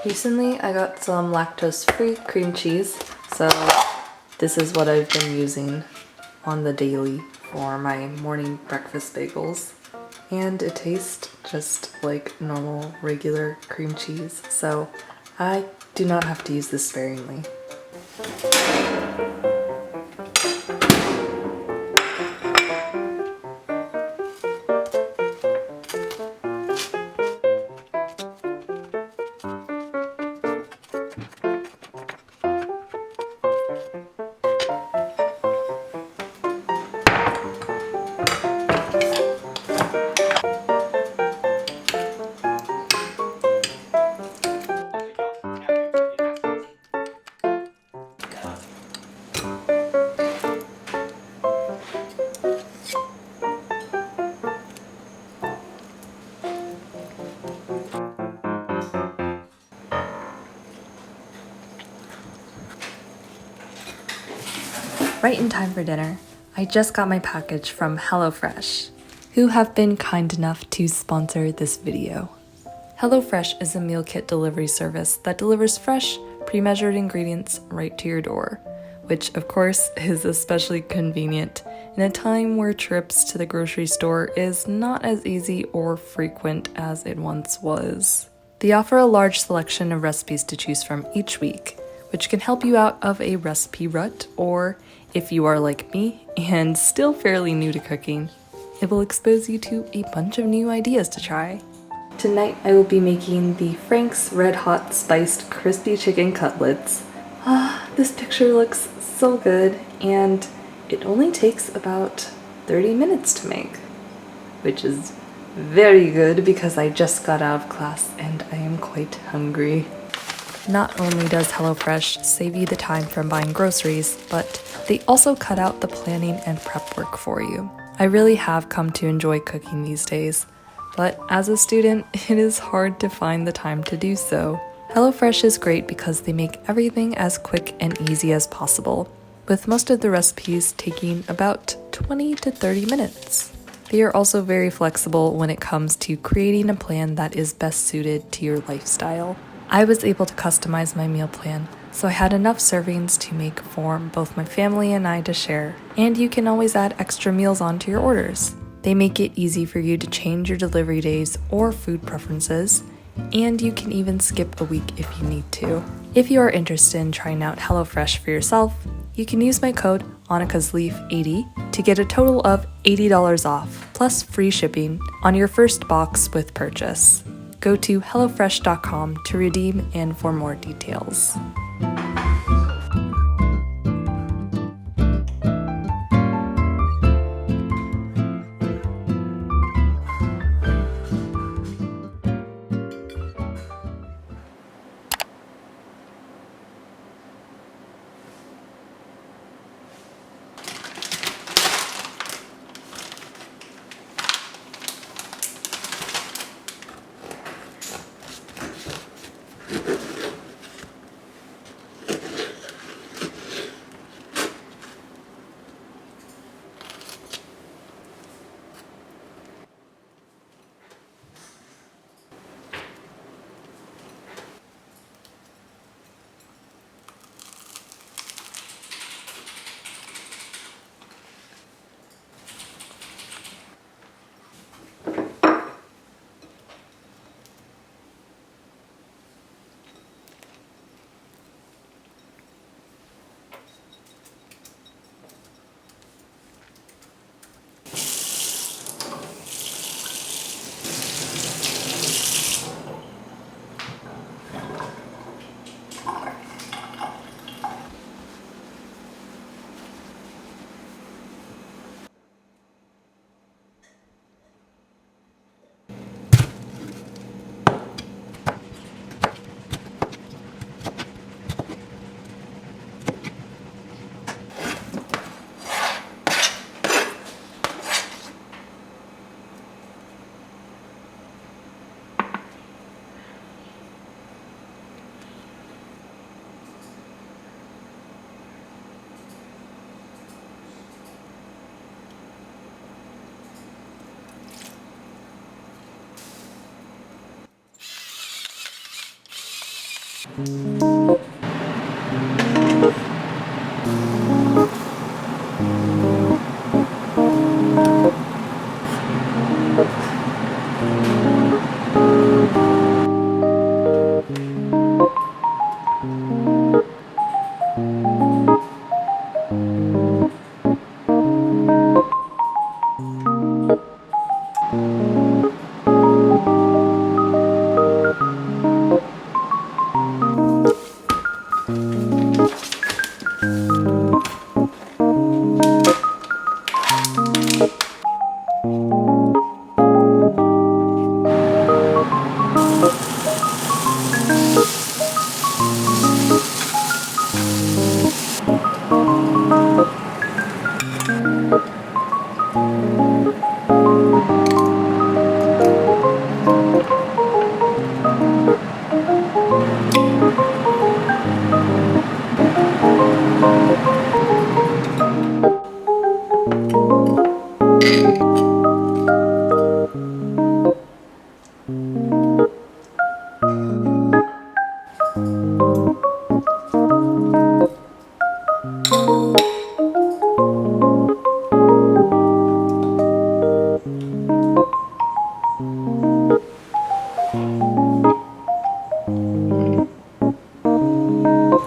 Recently, I got some lactose-free cream cheese, so this is what I've been using on the daily for my morning breakfast bagels. And it tastes just like normal, regular cream cheese, so I do not have to use this sparingly. Right in time for dinner, I just got my package from HelloFresh, who have been kind enough to sponsor this video. HelloFresh is a meal kit delivery service that delivers fresh, pre-measured ingredients right to your door, which of course is especially convenient in a time where trips to the grocery store is not as easy or frequent as it once was. They offer a large selection of recipes to choose from each week, which can help you out of a recipe rut, or if you are like me and still fairly new to cooking, it will expose you to a bunch of new ideas to try. Tonight I will be making the Frank's Red Hot Spiced Crispy Chicken Cutlets. This picture looks so good, and it only takes about 30 minutes to make, which is very good because I just got out of class and I am quite hungry. Not only does HelloFresh save you the time from buying groceries, but they also cut out the planning and prep work for you. I really have come to enjoy cooking these days, but as a student, it is hard to find the time to do so. HelloFresh is great because they make everything as quick and easy as possible, with most of the recipes taking about 20 to 30 minutes. They are also very flexible when it comes to creating a plan that is best suited to your lifestyle. I was able to customize my meal plan, so I had enough servings to make for both my family and I to share, and you can always add extra meals onto your orders. They make it easy for you to change your delivery days or food preferences, and you can even skip a week if you need to. If you are interested in trying out HelloFresh for yourself, you can use my code annikasleaf80 to get a total of $80 off, plus free shipping on your first box with purchase. Go to HelloFresh.com to redeem and for more details.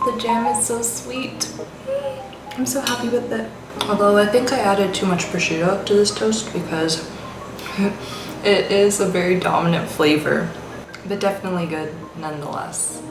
The jam is so sweet. I'm so happy with it. Although I think I added too much prosciutto to this toast because it is a very dominant flavor, but definitely good nonetheless.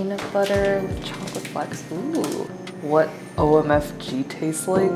peanut butter with chocolate flecks. Ooh, what OMFG tastes like?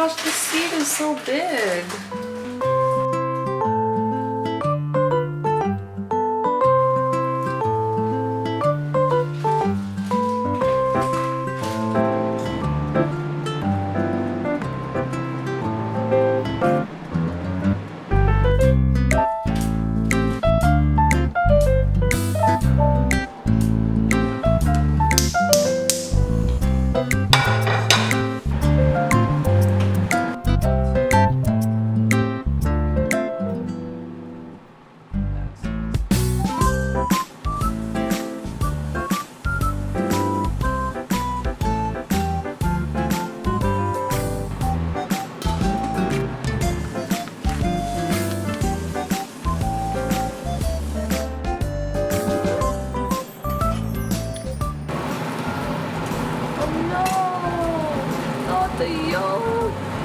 gosh, the seed is so big. Oh no, not the yolk.